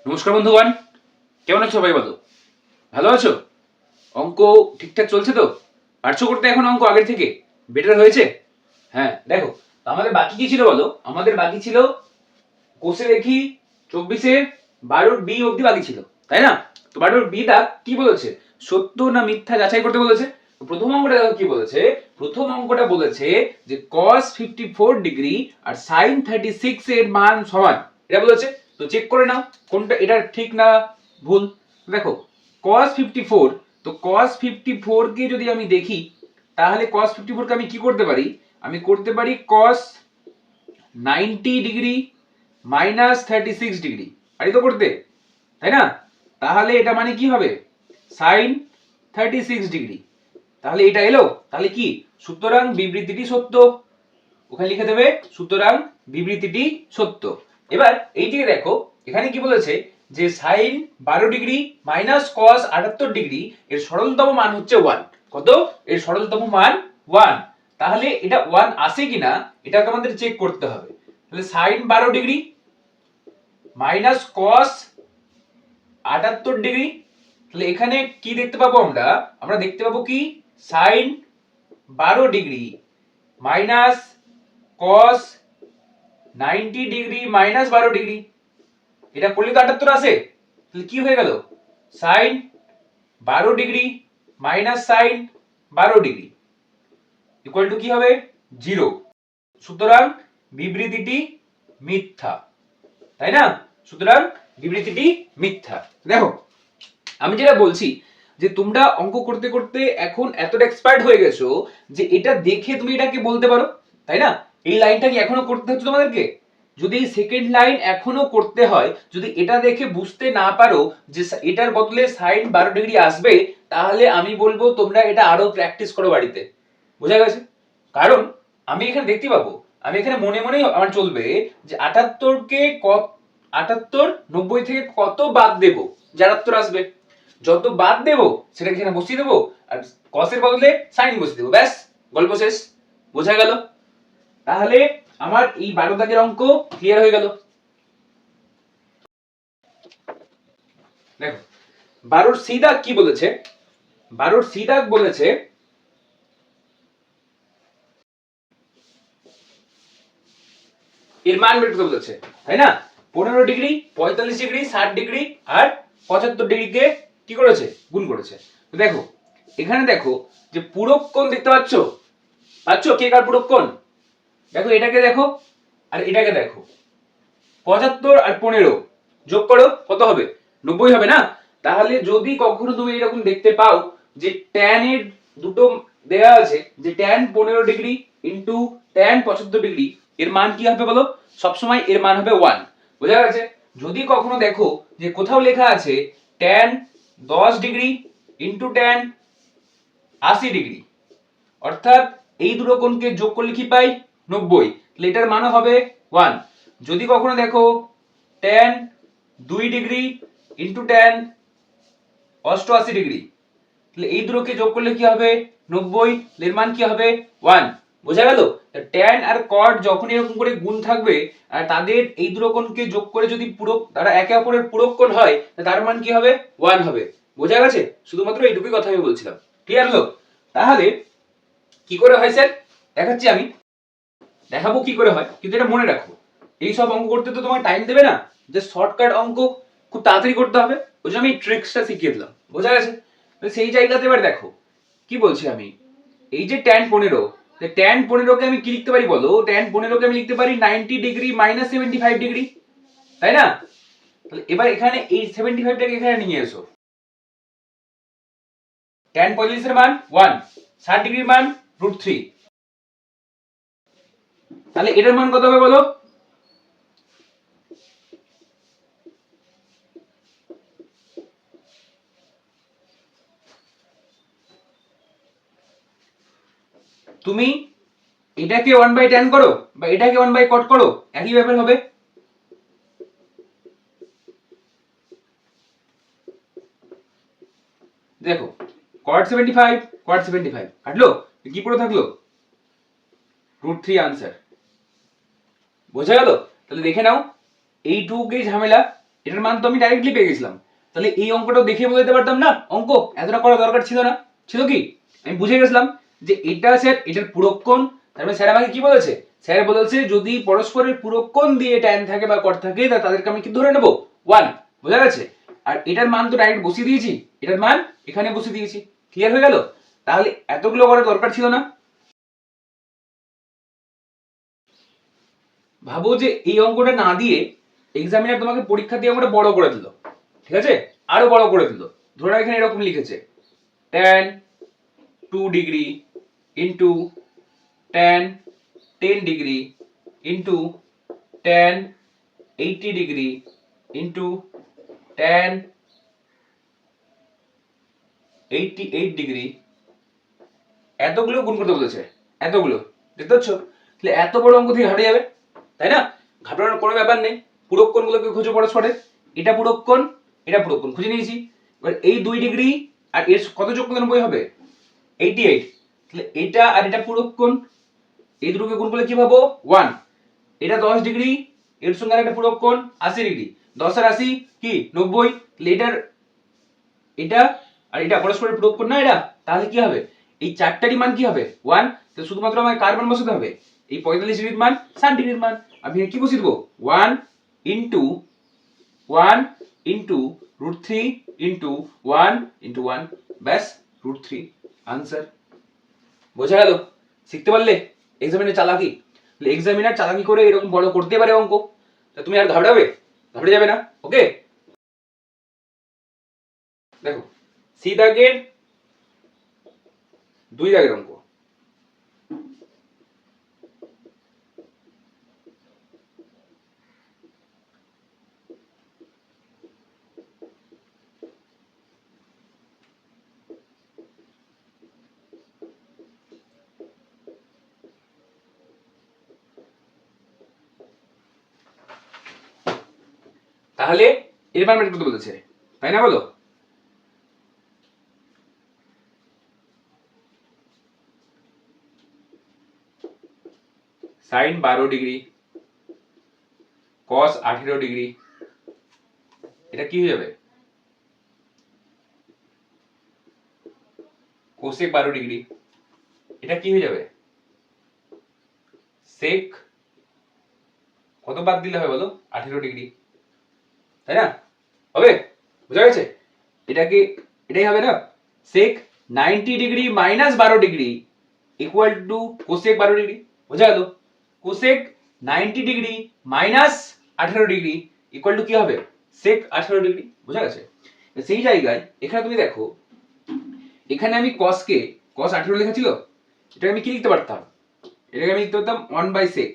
নমস্কার বন্ধুগণ, কেমন আছো সবাই? বলো, ভালো আছো? অঙ্ক ঠিকঠাক চলছে তো? পারছো করতে এখন অঙ্ক আগের থেকে? বেটার হয়েছে? হ্যাঁ, দেখো আমাদের বাকি কি ছিল বলো? আমাদের বাকি ছিল কোষে দেখি 24-এর 12 বি অবধি বাকি ছিল, তাই না? তো 12 বি টা কি বলেছে? সত্য না মিথ্যা যাচাই করতে বলেছে। তো প্রথম অঙ্কটা দেখো কি বলেছে। প্রথম অঙ্কটা বলেছে যে cos 54 ডিগ্রি আর sin 36 এর মান সমান, এটা বলেছে। তো চেক করে নাও কোনটা এটা ঠিক না ভুল। দেখো cos 54, তো cos 54 কে যদি আমি দেখি তাহলে cos 54 কে আমি কি করতে পারি? আমি করতে পারি cos 90 ডিগ্রি মাইনাস 36 ডিগ্রি, পারি তো করতে, তাই না? তাহলে এটা মানে কি হবে? Sine 36 degree. তাহলে এটা এলো, তাহলে কি? সুতরাং বিবৃতিটি সত্য। ওখানে লিখে দেবে সুতরাং বিবৃতিটি সত্য। এবার এইদিকে দেখো, এখানে কি বলেছে যে sine 12 degree minus cos 78 degree এর সরলতম মান হচ্ছে 1। কত? এর সরলতম মান 1। তাহলে এটা 1 আসে কিনা এটাকে আমাদের চেক করতে হবে। তাহলে sine 12 degree minus cos 78 degree, তাহলে এখানে কি দেখতে পাবো আমরা? আমরা দেখতে পাবো কি sine 12 degree minus cos 90 degree minus 12 degree, এটা করলে তো 78 আসে। তাহলে কি হয়ে গেল? Sine 12 degree minus sine 12 degree equal to কি হবে? 0। সুতরাং বিবৃতিটি মিথ্যা, তাই না? সুতরাং বিবৃতিটি মিথ্যা। দেখো আমি যেটা বলছি যে তোমরা অঙ্ক করতে করতে এখন এতটা এক্সপার্ট হয়ে গেছো যে এটা দেখে তুমি এটাকে বলতে পারো, তাই না? এই লাইনটা কি এখনো করতে হচ্ছে তোমাদেরকে? যদি এই সেকেন্ড লাইন এখনো করতে হয়, যদি এটা দেখে বুঝতে না পারো যে এটার বদলে সাইন 12 ডিগ্রি আসবে, তাহলে আমি বলবো তোমরা এটা আরো প্র্যাকটিস করো বাড়িতে। বোঝা গেছে? কারণ আমি এখানে দেখতে পাবো, আমি এখানে মনে মনেই আমার চলবে যে 78 কে 78 90 থেকে কত বাদ দেব যে 78 আসবে। যত বাদ দেব সেটা এখানে বসিয়ে দেবো, আর কসের বদলে সাইন বসিয়ে দেবো, ব্যাস গল্প শেষ। বোঝা গেল? তাহলে আমার এই 12 দাগের অঙ্ক ক্লিয়ার হয়ে গেল। দেখো 12 সি দাগ কি বলেছে? 12 সি দাগ বলেছে এর মান বের করতে বলেছে, তাই না? 15 ডিগ্রি 45 ডিগ্রি 60 ডিগ্রি আর 75 ডিগ্রিকে কি করেছে? গুণ করেছে। তো দেখো এখানে দেখো যে পূরক কোণ দেখতে পাচ্ছ? পাচ্ছ কে কার পূরক কোণ? দেখো এটাকে দেখো আর এটাকে দেখো, 75 আর 15 যোগ করো কত হবে? 90 হবে না? তাহলে যদি কখনো তুমি এরকম দেখতে পাও যে tan এর দুটো দেয়া আছে যে tan 15 degree into tan 75 degree, এর মান কি হবে বলো? সব সময় এর মান হবে 1। বোঝা গেছে? যদি কখনো দেখো যে কোথাও লেখা আছে tan 10 degree into tan 80 degree, অর্থাৎ এই দুটো কোণকে যোগ করলে কি পাই? 90, তাহলে এটার মান হবে 1। যদি কখনো দেখো tan 2 degree into tan 88 degree, তাহলে এই দুটোকে যোগ করলে কি হবে? 90, এর মান কি হবে? 1। বোঝা গেল? tan আর cot যখন এরকম করে গুণ থাকবে আর তাদের এই দুটো কোণকে যোগ করে যদি পূরক তারা একে অপরের পূরক কোণ হয়, তার মান কি হবে? 1 হবে। বোঝা গেছে? শুধুমাত্র এইটুকুই কথা আমি বলছিলাম। ক্লিয়ার হলো? তাহলে কি করে হয় স্যার? দেখাচ্ছি আমি, দেখাবো কি করে হয়, কিন্তু এটা মনে রাখো এই সব অঙ্ক করতে তো তোমার টাইম দেবে না, যে শর্টকাট অঙ্ক খুব তাড়াতাড়ি করতে হবে, ওই জন্য আমি ট্রিক্সটা শিখিয়ে দিলাম। বোঝা গেছে? সেই জায়গাতে এবার দেখো কি বলছি আমি। এই যে tan 15, tan 15 কে আমি কি লিখতে পারি বলো? tan 15 কে আমি লিখতে পারি 90 ডিগ্রি মাইনাস 75 ডিগ্রি, তাই না? তাহলে এবার এখানে এই 75 টাকে এখানে নিয়ে এসো। tan 45 এর মান 1, 60 ডিগ্রির মান √3, তাহলে এটার মান কত হবে বলো? তুমি এটাকে 1/tan করো বা এটাকে 1/cot করো, একই ব্যাপার হবে। দেখো cot 75 cot 75 কাটলো, কি পড়ে থাকলো? √3 আনসার। বোঝা গেল? তাহলে দেখে নাও এইটুকুই ঝামেলা, এটার মান তো আমি ডাইরেক্টলি পেয়ে গেছিলাম, তাহলে এই অঙ্কটাও দেখে বলে দিতে পারতাম না অঙ্ক, এতটা করা দরকার ছিল না, ছিল কি? আমি বুঝে গেছিলাম যে এটা স্যার এটার পূরককোণ, তার মানে স্যার আমাকে কি বলেছে, স্যার বলেছে যদি পরস্পরের পূরককোণ দিয়ে tan থাকে বা cot থাকে তাদেরকে আমি কি ধরে নেব 1, বোঝা গেছে? আর এটার মান তো ডাইরেক্ট বসিয়ে দিয়েছি, এটার মান এখানে বসিয়ে দিয়েছি, ক্লিয়ার হয়ে গেল? তাহলে এতগুলো করার দরকার ছিল না। ভাবো যে এই অঙ্কটা না দিয়ে এক্সামিনার তোমাকে পরীক্ষা দিয়ে অঙ্কটা বড় করে দিল, ঠিক আছে, আরো বড় করে দিল, ধরো এখানে এরকম লিখেছে tan 2 degree into tan 10 degree into tan 80 degree into tan 88 degree, এতগুলো গুণ করতে বলেছে, এতগুলো, দেখতে পাচ্ছ? তাহলে এত বড় অঙ্ক থেকে ঘাটে যাবে, তাই না? ঘাটানোর কোনো ব্যাপার নেই, পূরককোণ গুলোকে খুঁজে পরস্পরের, এটা পূরককোণ এটা পূরককোণ খুঁজে নিয়েছি। এবার এই 2 ডিগ্রি আর এর কত যোগ করলে 90 হবে? 88, তাহলে এটা আর এটা পূরককোণ, এই দুটোকে গুণ করলে কি পাবো? 1। এটা 10 ডিগ্রি, এর সঙ্গে আরেকটা পূরককোণ 80 ডিগ্রি, 10 আর 80 কি 90, তাহলে এটার এটা আর এটা পরস্পরের পূরককোণ না এটা, তাহলে কি হবে? এই চারটারই মান কি হবে? 1। তাহলে শুধুমাত্র আমাকে কার মান বসাতে হবে? এই 45 ডিগ্রির মান, 60 ডিগ্রির মান। আমি কি বসিয়ে দেবো? 1 ইনটু 1 ইনটু √3 ইনটু 1 ইনটু 1, ব্যাস √3 आंसर। বোঝা গেল? শিখতে পারলে এক্সামিনার চালাকি, এক্সামিনার চালাকি করে এরকম বড় করতে পারে অঙ্ক, তা তুমি আর ঘাবড়াবে? ঘাবড়ে যাবে না, ওকে? দেখো সি দাগের 2 দাগের অঙ্ক, তাহলে এর মান বের করতে বলেছে, তাই না বলো? সাইন 12 ডিগ্রি কস 18 ডিগ্রি, এটা কি হয়ে যাবে? কোসেক 12 ডিগ্রি, এটা কি হয়ে যাবে? সেক কত বাদ দিলে হয় বলো? 18 ডিগ্রি, তাই না? হবে? বুঝা গেছে? এটা কি এটাই হবে না? সেক 90 degree minus 12 degree equal two cosec 12 degree, বুঝা গেল? Cosec 90 degree minus 18 degree equal to কি হবে? সেক 18 ডিগ্রি, বুঝা গেছে? সেই জায়গায় এখানে তুমি দেখো, এখানে আমি কসকে কস 18 লেখা ছিল, এটাকে আমি কি লিখতে পারতাম? এটাকে আমি লিখতে পারতাম 1/sec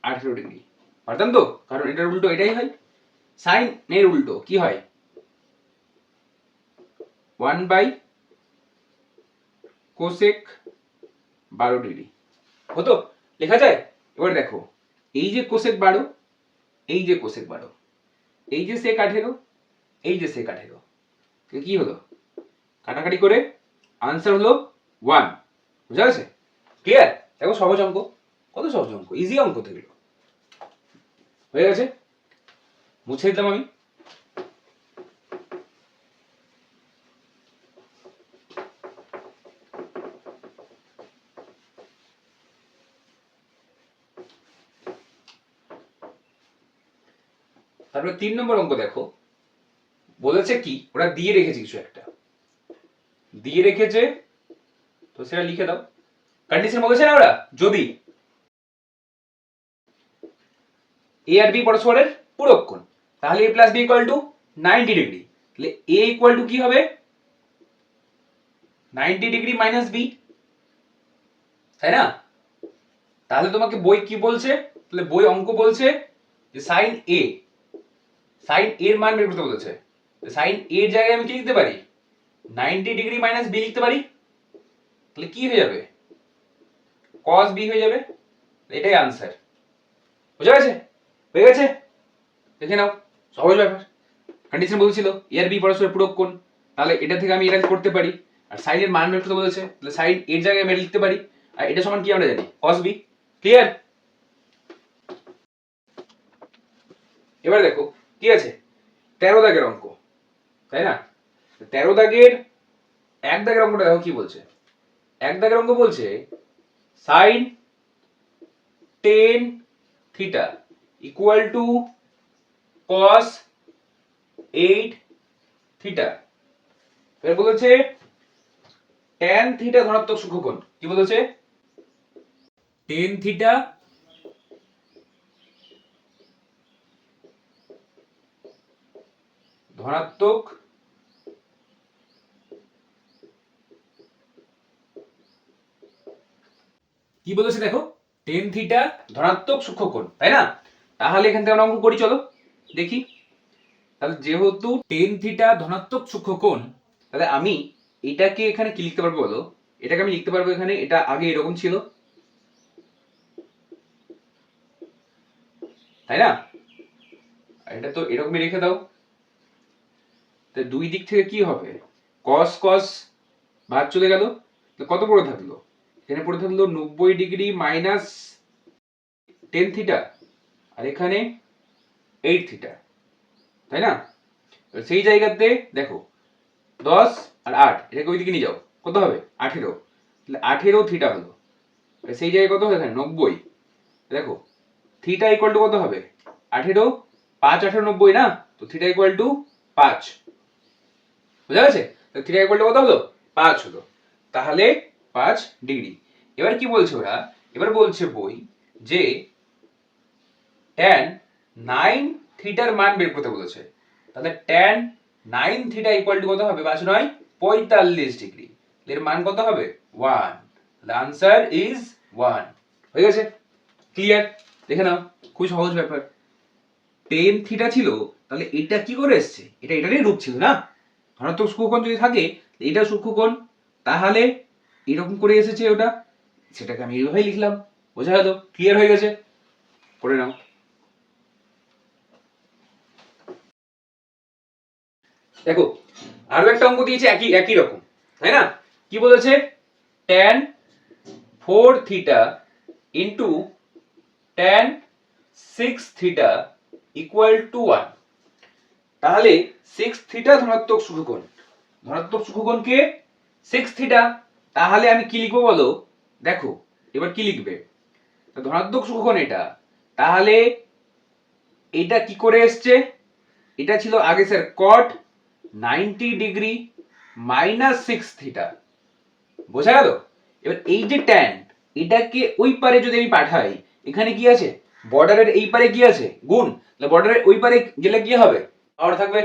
18 ডিগ্রি, পারতাম তো? কারণ এটার উল্টো এটাই হয়, সাইন এর উল্টো কি হয়? 1/cosec 12 ডিগ্রি হতো, লেখা যায়? এবার দেখো এই যে কোসেক 12, এই যে কোসেক 12, এই যে সেক 18, এই যে সেক 18, কি হলো? কাটাকাটি করে আনসার হলো 1, বুঝা গেছে? ক্লিয়ার? দেখো সহজ অঙ্ক, কত সহজ অঙ্ক, ইজি অঙ্ক তো এগুলো। হয়ে গেছে, মুছে দিলাম আমি। তারপরে 3 নম্বর অঙ্ক দেখো, বলেছে কি ওরা দিয়ে রেখেছে কিছু একটা, দিয়ে রেখেছে তো সেটা লিখে দাও। কন্ডিশন বলেছে না ওরা, যদি এ আর বি পরস্পরের পূরককোণ, তাহলে a plus B equal to 90 degree, তাহলে a ইকুয়াল টু কি হবে? 90 ডিগ্রি মাইনাস বি, তাই না? তাহলে তোমাকে বই কি বলছে? তাহলে বই অঙ্ক বলছে যে সাইন এ, সাইন এর মান বের করতে বলেছে। সাইন এর জায়গায় আমি কি লিখতে পারি? 90 ডিগ্রি মাইনাস বি লিখতে পারি, তাহলে কি হয়ে যাবে? cos b হয়ে যাবে, এটাই आंसर। বুঝা গেছে? হয়ে গেছে? দেখে নাও, সহজ ব্যাপার। কন্ডিশন বলছিল এ আর বি পরস্পরের পূরককোণ, তাহলে এটা থেকে আমি এটা করতে পারি, আর সাইন এর মান বের করতে বলেছে, তাহলে সাইন এর জায়গায় আমি লিখতে পারি, আর এটা সমান কি আমরা জানি? cos b। ক্লিয়ার? এবার দেখো কি আছে, 13 দাগের অঙ্ক, তাই না? 13 দাগের 1 দাগের অঙ্কটা দেখো কি বলছে। 1 দাগের অঙ্ক বলছে sine 10 theta equal to cos 8 theta. এবার বলেছে tan থিটা ধনাত্মক সূক্ষ্মকোণ। কি বলেছে? tan থিটা ধনাত্মক কি বলেছে দেখো, tan থিটা ধনাত্মক সূক্ষ্মকোণ, তাই না? তাহলে এখান থেকে আমরা অঙ্ক করি, চলো দেখি। তাহলে যেহেতু tan থিটা ধনাত্মক সূক্ষ্মকোণ, তাহলে আমি এটাকে এখানে কি লিখতে পারবো বলো? এটাকে আমি লিখতে পারবো এখানে, এটা আগে এরকম ছিল, তাই না? আর এটা তো এরকমই রেখে দাও। তো দুই দিক থেকে কি হবে, cos cos ভাগ চলে গেল, কত পড়ে থাকলো? এখানে পড়ে থাকলো 90 ডিগ্রি মাইনাস 10 থিটা, আর এখানে 8 থিটা, তাই না? সেই জায়গাতে দেখো 10 আর 8 এটাকে ওইদিকে নিয়ে যাও, কত হবে? 18, তাহলে 18 থিটা হলো। সেই জায়গায় কত হবে এখানে? 90। দেখো থিটা ইকুয়াল টু কত হবে? 18, 5 18 90 না, তো থিটা ইকুয়াল টু 5। বুঝা গেছে? থিটা ইকুয়াল টু কত হলো? 5 হলো। তাহলে 5 ডিগ্রি। এবার কি বলছে ওরা? এবার বলছে বই যে tan 9 থিটার মান বের করতে বলেছে। তাহলে tan 9 থিটা ইকুয়াল টু কত হবে? 5 9 45 ডিগ্রি। এর মান কত হবে? 1। the answer is 1। হয়ে গেছে? ক্লিয়ার? দেখে নাও, খুব সহজ ব্যাপার। tan থিটা ছিল, তাহলে এটা কি করে এসেছে? এটা এটারই রূপ ছিল না? ধনাত্মক সূক্ষ্মকোণ যদি থাকে, এটা সূক্ষ্মকোণ, তাহলে এরকম করে এসেছে ওটা, সেটাকে আমি এইভাবেই লিখলাম। বোঝা গেল? ক্লিয়ার হয়ে গেছে? করে নাও। দেখো আরো একটা অঙ্ক দিয়েছে একই একই রকম, তাই না? কি বলেছে? tan 4 theta into tan 6 theta equal two 1। তাহলে 6 থিটা ধনাত্মক সূক্ষ্মকোণ, ধনাত্মক সূক্ষ্মকোণকে 6 থিটা, তাহলে আমি কি লিখবো বলো? দেখো এবার কি লিখবে, ধনাত্মক সূক্ষ্মকোণ এটা, তাহলে এটা কি করে এসছে? এটা ছিল আগে sir cot 90 degree minus 6 theta. বোঝা গেল? এবার এই যে tan, এটাকে ওই পারে যদি আমি পাঠাই, এখানে কি আছে? বর্ডারের এই পারে কি আছে? গুণ। তাহলে বর্ডারের ওই পারে গেলে কি হবে? পাওয়ার থাকবে?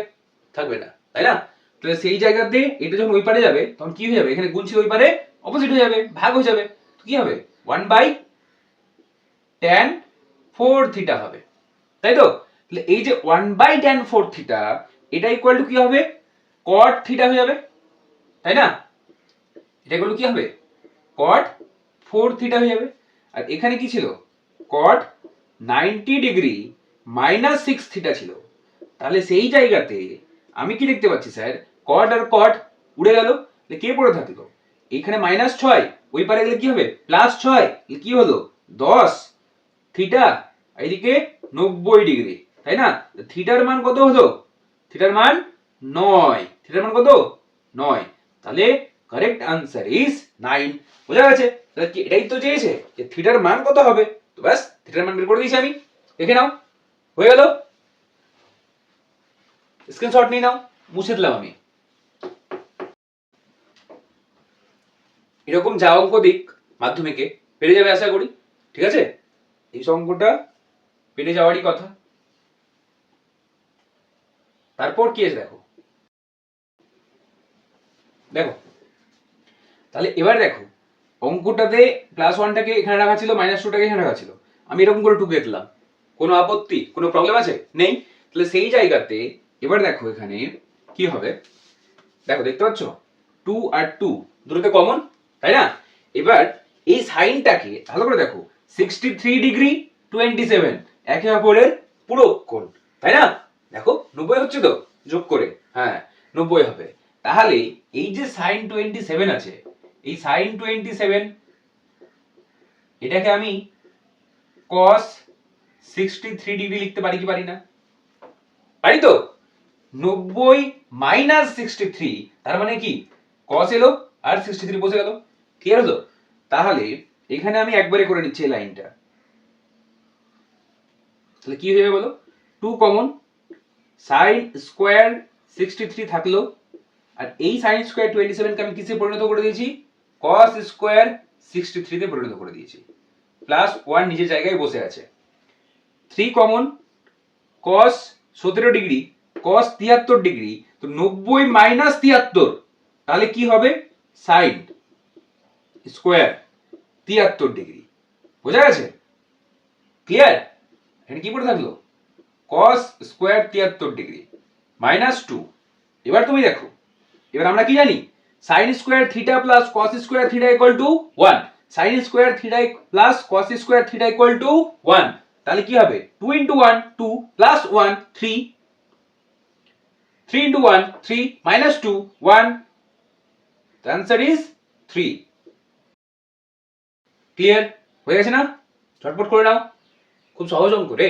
থাকবে না, তাই না? তাহলে সেই জায়গাতে এটা যখন ওই পারে যাবে, তখন কি হয়ে যাবে? এখানে গুণ ছিল ওই পারে অপোজিট হয়ে যাবে, ভাগ হয়ে যাবে। তো কি হবে? 1 বাই tan 4 থিটা হবে, তাই তো? তাহলে এই যে 1 বাই tan 4 থিটা, এটা ইকুয়াল টু কি হবে? cot থিটা হয়ে যাবে, তাই না? এটা ইকুয়াল টু কি হবে? cot 4 থিটা হয়ে যাবে। আর এখানে কি ছিল? cot 90 ডিগ্রি মাইনাস 6 থিটা ছিল। তাহলে সেই জায়গাতে আমি কি লিখতে পাচ্ছি স্যার? cot আর cot উড়ে গেল, তাহলে কে পড়ে থাকলো? এখানে মাইনাস 6, ওই পারে গেলে কি হবে? প্লাস 6, কি হলো? 10 থিটা, এইদিকে 90 ডিগ্রি, তাই না? থিটার মান কত হলো? থিটার মান 9। থিটার মান কত? 9। তাহলে কারেক্ট আনসার ইজ 9। বোঝা গেছে? তাহলে কি এটাই তো চেয়েছে যে থিটার মান কত হবে? তো ব্যাস থিটার মান বের করে দিয়েছি আমি। দেখে নাও, হয়ে গেল? স্ক্রিনশট নিয়ে নাও, মুছে দিলাম আমি। এরকম যা অঙ্ক দিক মাধ্যমিকে পেরে যাবে আশা করি, ঠিক আছে? এই অঙ্কটা পেরে যাওয়ারই কথা। তারপর কি আছে দেখো, দেখো তাহলে এবার দেখো অঙ্কটাতে প্লাস 1টাকে এখানে রাখা ছিল, মাইনাস 2টাকে এখানে রাখা ছিল, আমি এরকম করে টুকে দিলাম। কোনো আপত্তি, কোনো প্রবলেম আছে? নেই। তাহলে সেই জায়গাতে এবার দেখো এখানে কি হবে, দেখো দেখতে পাচ্ছ 2 আর 2 দুটোতে কমন, তাই না? এবার এই সাইনটাকে ভালো করে দেখো, 63 ডিগ্রি 27 একে অপরের পূরক কোণ, তাই না? দেখো 90 হচ্ছে তো, যোগ করে, হ্যাঁ 90 হবে। তাহলে এই যে সাইন 27 আছে, এই সাইন 27 এটাকে আমি cos 63 ডিগ্রি লিখতে পারি কি পারি না? পারি তো? 90 মাইনাস 63, তার মানে কি cos এলো আর 63 বসে গেল। ক্লিয়ার হলো? তাহলে এখানে আমি একবারে করে নিচ্ছি এই লাইনটা। তাহলে কি হয়ে যাবে বলো? 2 কমন, sin স্কয়ার 63 থাকলো, আর এই sin স্কয়ার 27 কে আমি কিসে পরিণত করে দিয়েছি? cos স্কয়ার 63 তে পরিণত করে দিয়েছি। প্লাস 1 নিজের জায়গায় বসে আছে। 3 common, cos 17 degree, cos 73 degree, তো 90 মাইনাস 73, তাহলে কি হবে? sin square 73 degree. বোঝা গেছে? ক্লিয়ার? এখানে কি পড়ে থাকলো? cos square 73 degree minus 2। এবার তুমি দেখো, এবার আমরা কি জানি? sin square theta plus cos square theta equal two 1, sin square theta plus cos square theta equal two 1, তাহলে কি হবে? 2 into 1 2 plus 1 3, 3 into 1 3 minus 2 1, the answer is 3। Clear হয়ে গেছে না? ঝটপট করে নাও, খুব সহজ অঙ্ক রে।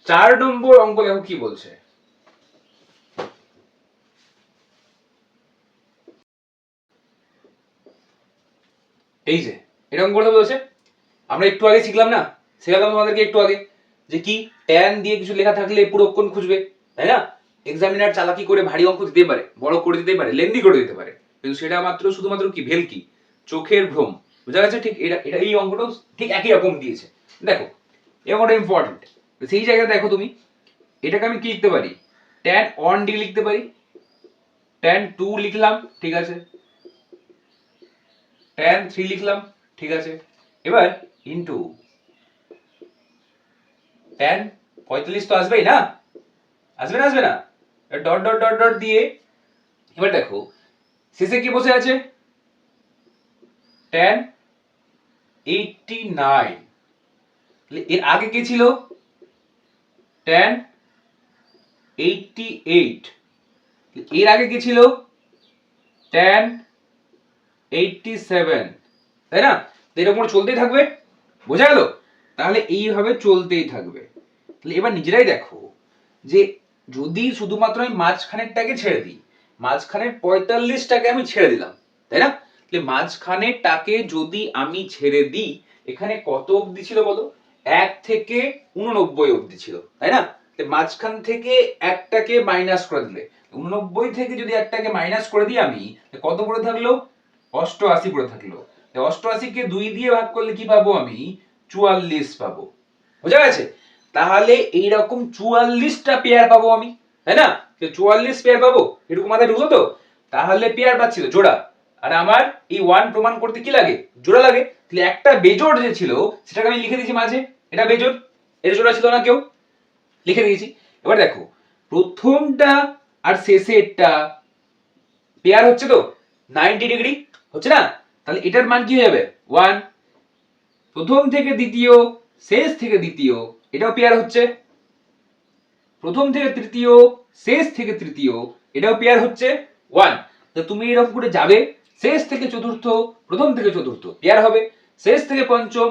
চার নম্বর অঙ্ক দেখো কি বলছে। এই যে এরকম করতে বলছে, আমরা একটু আগে শিখলাম না, শেখালাম তোমাদেরকে একটু আগে, যে কি ট্যান দিয়ে কিছু লেখা থাকলে পুরোক্ষণ খুঁজবে, তাই না? এক্সামিনার চালাকি করে ভারী অঙ্ক দিতে পারে, বড় করে দিতে পারে, লেন্দি করে দিতে পারে, কিন্তু সেটা মাত্র শুধুমাত্র কি ভেলকি, চোখের ভ্রম। বুঝা গেছে? ঠিক এটা এটা এই অঙ্কটাও ঠিক একই রকম দিয়েছে। দেখো এই অঙ্কটা ইম্পর্টেন্ট। সেই জায়গায় দেখো তুমি, এটাকে আমি কি লিখতে পারি? ট্যান 1 ডিগ্রি লিখতে পারি, ট্যান 2 লিখলাম, ঠিক আছে, ট্যান 3 লিখলাম, ঠিক আছে। এবার ইনটু ট্যান 45 তো আসবেই না? আসবে না? আসবে না? ডট ডট ডট ডট দিয়ে এবার দেখো শেষে কি বসে আছে? ট্যান 89। এর আগে কি ছিল? ট্যান 88। এর আগে কি ছিল? ট্যান 87, তাই না? এরকম চলতেই থাকবে। বোঝা গেল? তাহলে এইভাবে চলতেই থাকবে। তাহলে এবার নিজেরাই দেখো যে যদি শুধুমাত্র আমি মাঝখানেরটাকে ছেড়ে দিই, মাঝখানের 45টাকে আমি ছেড়ে দিলাম, তাই না? তাহলে মাঝখানেরটাকে যদি আমি ছেড়ে দিই, এখানে কত অবধি ছিল বলো? 1 থেকে 89 অবধি ছিল, তাই না? মাঝখান থেকে একটাকে মাইনাস করে দিলে, 89 থেকে যদি একটাকে মাইনাস করে দিই আমি, কত পড়ে থাকলো? 88 পড়ে থাকলো। 88 কে 2 দিয়ে ভাগ করলে কি পাবো আমি? 44 পাবো। বুঝা গেছে? তাহলে এইরকম 44টা পেয়ার পাবো আমি, তাই না? 44 পেয়ার পাবো, এটুকু মাথায় ঢুকলো তো? তাহলে পেয়ার পাচ্ছিল জোড়া, আর আমার এই 1 প্রমাণ করতে কি লাগে? জোড়া লাগে। তাহলে একটা বেজোড় যে ছিল সেটাকে আমি লিখে দিয়েছি মাঝে, এটা বেজোড়, এর জোড়া ছিল না কেউ, লিখে দিয়েছি। এবার দেখো প্রথমটা আর শেষেরটা পেয়ার হচ্ছে তো 90 ডিগ্রি, হচ্ছে না? তাহলে এটার মান কি হয়ে যাবে? 1। প্রথম থেকে দ্বিতীয়, শেষ থেকে দ্বিতীয়, এটাও পেয়ার হচ্ছে। প্রথম থেকে তৃতীয়, শেষ থেকে তৃতীয়, এটাও পেয়ার হচ্ছে 1। তো তুমি এরকম করে যাবে, শেষ থেকে চতুর্থ, প্রথম থেকে চতুর্থ পেয়ার হবে, শেষ থেকে পঞ্চম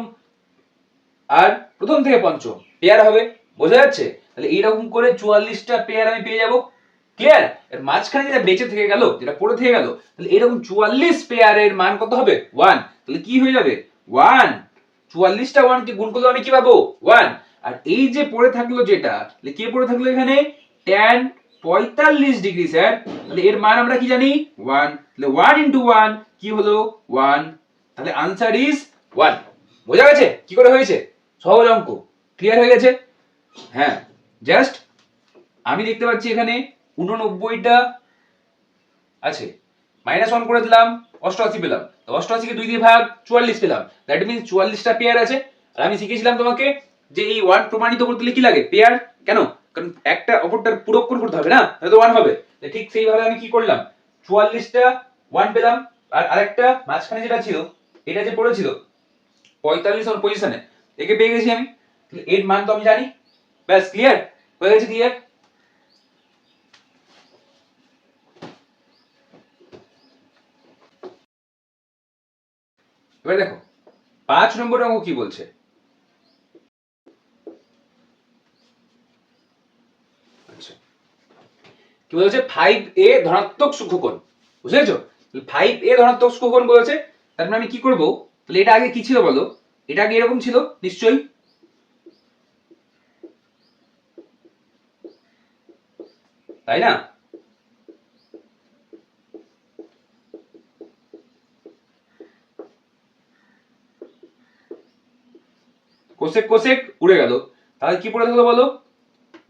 আর প্রথম থেকে পঞ্চম পেয়ার হবে। বোঝা যাচ্ছে? তাহলে এইরকম করে 44টা পেয়ার আমি পেয়ে যাব। ক্লিয়ার? এর মাঝখানে যেটা বেঁচে থেকে গেল, যেটা পড়ে থেকে গেল, তাহলে এরকম 44 পেয়ারের মান কত হবে? 1। তাহলে কি হয়ে যাবে? 1। 44টা 1 কে গুণ করলে আমি কি পাবো? 1। আর এই যে পড়ে থাকলো যেটা, তাহলে কি পড়ে থাকলো এখানে? tan 45 degree sir. তাহলে এর মান আমরা কি জানি? 1। তাহলে 1 into 1 কি হলো? 1। তাহলে আনসার ইজ 1। বোঝা গেছে কি করে হয়েছে? সহজ অঙ্ক। ক্লিয়ার হয়ে গেছে? হ্যাঁ, জাস্ট আমি দেখতে পাচ্ছি এখানে 89টা আছে, -1 করে দিলাম, 88 পেলাম। তো 88 কে 2 দিয়ে ভাগ, 44 পেলাম। দ্যাট মিন্স 44টা পেয়ার আছে। আর আমি শিখেছিলাম তোমাকে যে এই 1 প্রমাণিত করতে হলে কি লাগে? পেয়ার। কেন? কারণ একটা অপরটার পূরকক্ষণ করতে হবে না, তাহলে তো 1 হবে। ঠিক সেইভাবে আমি কি করলাম? 44টা 1 পেলাম, আর আরেকটা মাঝখানে যেটা ছিল, এটা যে পড়েছিল 45 অন পজিশনে, একে পেয়ে গেছি আমি। এর মান তো আমি জানি। ব্যাস, ক্লিয়ার হয়ে গেছে? ক্লিয়ার? এবার দেখো 5 নম্বর অঙ্ক কি বলছে। আচ্ছা, কি বলছে 5a ধনাত্মক সূক্ষ্মকোণ, বুঝতে পেরেছো? 5a ধনাত্মক সূক্ষ্মকোণ বলেছে, তার মানে আমি কি করব, তাহলে এটা আগে কি ছিল বলো, এটা আগে এরকম ছিল নিশ্চয়ই, তাই না? কোসেক কোসেক উড়ে গেল, তাহলে কি পড়ে থাকলো বলো,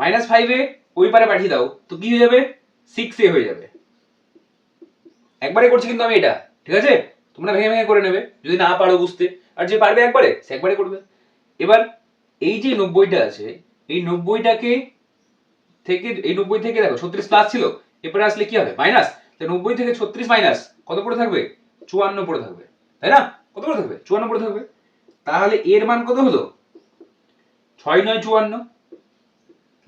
-5a ওই পারে পাঠিয়ে দাও, তো কি হয়ে যাবে, 6a হয়ে যাবে। একবারে করছি কিন্তু আমি এটা, ঠিক আছে? তোমরা ভেঙে ভেঙে করে নেবে যদি না পারো বুঝতে, আর যে পারবে একবারে সে একবারে করবে। এবার এই যে 90টা আছে, এই 90টাকে থেকে, এই 90 থেকে দেখো 36 প্লাস ছিল, এরপরে আসলে কি হবে মাইনাস, তাহলে 90 থেকে 36 মাইনাস কত পড়ে থাকবে, 54 পড়ে থাকবে, তাই না? কত পড়ে থাকবে, 54 পড়ে থাকবে। তাহলে এর মান কত হলো, 6 9 54,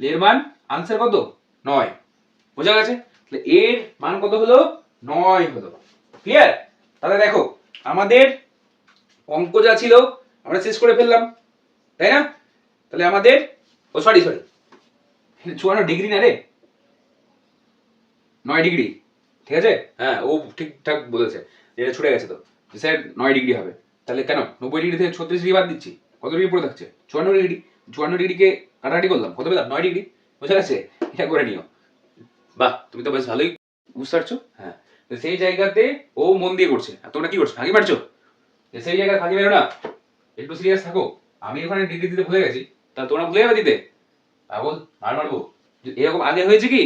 এর মান আনসার কত, 9। বোঝা গেছে? তাহলে এর মান কত হলো, 9 হলো। ক্লিয়ার? তাহলে দেখো আমাদের অঙ্ক যা ছিল আমরা শেষ করে ফেললাম, তাই না? তাহলে আমাদের, ও সরি সরি, 54 ডিগ্রি না রে, 9 ডিগ্রি, ঠিক আছে? হ্যাঁ ও ঠিকঠাক বলেছে, এটা ছুটে গেছে তো, স্যার 9 ডিগ্রি হবে। তাহলে কেন 90 ডিগ্রি থেকে 36 ডিগ্রি বাদ দিচ্ছি, কত ডিগ্রি পড়ে থাকছে, 54 ডিগ্রি। 54 ডিগ্রিকে কাটাকাটি করলাম, কত পেলাম, 9 ডিগ্রি। বোঝা গেছে? এটা করে নিও। বাহ, তুমি তো বেশ ভালোই বুঝতে পারছো। হ্যাঁ, তো সেই জায়গাতে ও মন দিয়ে করছে, আর তোমরা কি করছো, ফাঁকি মারছো। সেই জায়গায় ফাঁকি মেরো না, একটু সিরিয়াস থাকো। আমি ওখানে ডিগ্রি দিতে ভুলে গেছি, তা তোমরা ভুলে যাবে দিতে, পাগল, মার মারবো। এরকম আগে হয়েছে কি,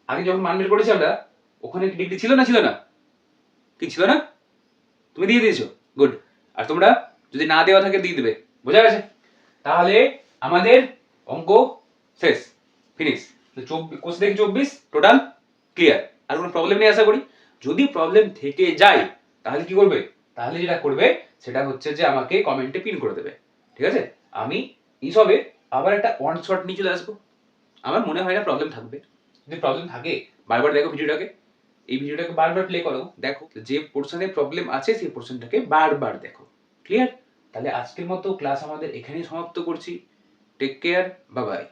আগে যখন মান বের করেছি আমরা, ওখানে ডিগ্রি ছিল না, ছিল না, কি ছিল না, তুমি দিয়ে দিয়েছো, গুড। আর তোমরা যদি না দেওয়া থাকে দিয়ে দেবে। বোঝা গেছে? তাহলে আমাদের অঙ্ক শেষ, ফিনিশ। 24 থেকে 24 টোটাল ক্লিয়ার, আর কোনো প্রবলেম নেই আশা করি। যদি প্রবলেম থেকে যায় তাহলে কি করবে, তাহলে যেটা করবে সেটা হচ্ছে যে আমাকে কমেন্টে পিন করে দেবে, ঠিক আছে? আমি এইসবে আবার একটা ওয়ান শট নিয়ে চলে আসবো। আমার মনে হয় না প্রবলেম থাকবে, যদি প্রবলেম থাকে বারবার দেখো ভিডিওটাকে, এই ভিডিওটাকে বারবার প্লে করো, দেখো যে পোর্শনে প্রবলেম আছে সেই পোর্শনটাকে বারবার দেখো। ক্লিয়ার? তাহলে আজকের মতো ক্লাস আমাদের এখানেই সমাপ্ত করছি। Take care, bye by.